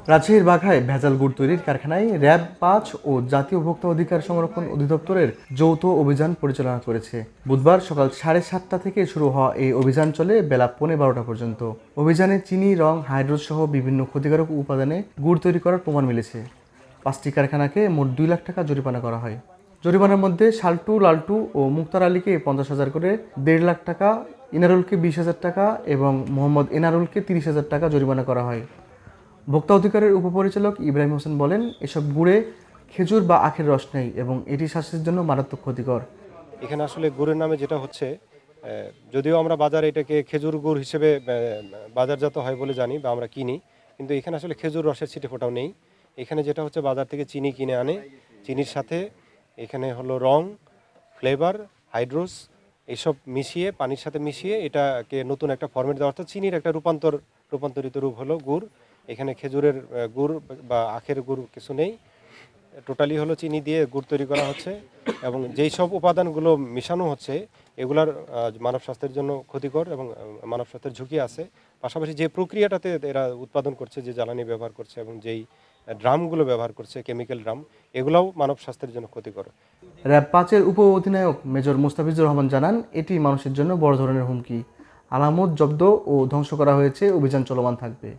রাজশাহীর বাঘায় ভেজাল গুড় তৈরির কারখানায় র্যাব-৫ ও জাতীয় ভোক্তা অধিকার সংরক্ষণ অধিদপ্তরের যৌথ অভিযান পরিচালনা করেছে। বুধবার সকাল 7:30 থেকে শুরু হওয়া এই অভিযান চলে বেলা 11:15 পর্যন্ত। অভিযানে চিনি, রং, হাইড্রোজ সহ বিভিন্ন ক্ষতিকারক উপাদানে গুড় তৈরি করার প্রমাণ মিলেছে। 5টি কারখানাকে মোট 2 লাখ টাকা জরিমানা করা হয়। জরিমানার মধ্যে শাল্টু, লালটু ও মুক্তার আলীকে 50,000 করে, 1.5 লাখ টাকা, ইনারুলকে 20,000 টাকা এবং মোহাম্মদ এনারুলকে 30,000 টাকা জরিমানা করা হয়। ভোক্তা অধিকারের উপপরিচালক ইব্রাহিম হোসেন বলেন, এসব গুড়ে খেজুর বা আখের রস নেই এবং এটি স্বাস্থ্যের জন্য মারাত্মক ক্ষতিকর। এখানে আসলে গুড়ের নামে যেটা হচ্ছে, যদিও আমরা বাজারে এটাকে খেজুর গুড় হিসেবে বাজারজাত হয় বলে জানি বা আমরা কিনি, কিন্তু এখানে আসলে খেজুর রসের ছিটে ফোটাও নেই। এখানে যেটা হচ্ছে, বাজার থেকে চিনি কিনে আনে, চিনির সাথে এখানে হলো রং, ফ্লেভার, হাইড্রোস এইসব মিশিয়ে, পানির সাথে মিশিয়ে এটাকে নতুন একটা ফরম্যাট দেওয়া, অর্থাৎ চিনির একটা রূপান্তরিত রূপ হলো গুড়। এখানে খেজুরের গুড় বা আখের গুড় কিছু নেই, টোটালি হলো চিনি দিয়ে গুড় তৈরি করা হচ্ছে এবং যেই সব উপাদানগুলো মিশানো হচ্ছে এগুলার মানব স্বাস্থ্যের জন্য ক্ষতিকর এবং মানব স্বাস্থ্যের ঝুঁকি আছে। পাশাপাশি যে প্রক্রিয়াটাতে এরা উৎপাদন করছে, যে জ্বালানি ব্যবহার করছে এবং যেই ড্রামগুলো ব্যবহার করছে, কেমিক্যাল ড্রাম, এগুলাও মানব স্বাস্থ্যের জন্য ক্ষতিকর। র্যাব-৫-এর উপ অধিনায়ক মেজর মুস্তাফিজুর রহমান জানান, এটি মানুষের জন্য বড় ধরনের হুমকি। আলামত জব্দ ও ধ্বংস করা হয়েছে, অভিযান চলমান থাকবে।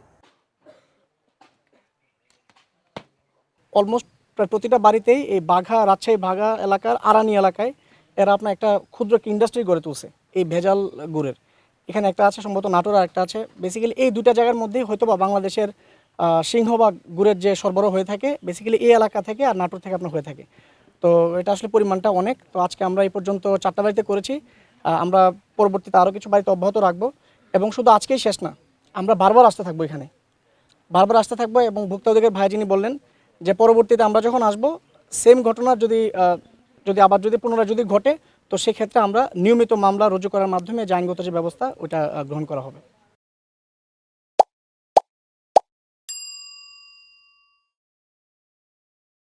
অলমোস্ট প্রায় প্রতিটা বাড়িতেই এই রাজশাহী বাঘা এলাকার আরানি এলাকায় এরা আপনার একটা ক্ষুদ্র ইন্ডাস্ট্রি গড়ে তুলছে এই ভেজাল গুড়ের। এখানে একটা আছে সম্ভবত নাটোর, আর একটা আছে। বেসিক্যালি এই দুইটা জায়গার মধ্যেই হয়তো বা বাংলাদেশের সিংহভাগ গুড়ের যে সরবরাহ হয়ে থাকে বেসিক্যালি এই এলাকা থেকে আর নাটোর থেকে আপনার হয়ে থাকে। তো এটা আসলে পরিমাণটা অনেক। তো আজকে আমরা এই পর্যন্ত 4টা বাড়িতে করেছি। আমরা পরবর্তীতে আরও কিছু বাড়িতে অব্যাহত রাখবো এবং শুধু আজকেই শেষ না, আমরা বারবার আসতে থাকবো, এখানে বারবার আসতে থাকবো। এবং ভোক্তা অধিকার ভাই যিনি বললেন যে পরবর্তীতে আমরা যখন আসবো, সেম ঘটনা যদি পুনরায় ঘটে, তো সেক্ষেত্রে আমরা নিয়মিত মামলা রুজু করার মাধ্যমে যে আইনগত যে ব্যবস্থা ওটা গ্রহণ করা হবে।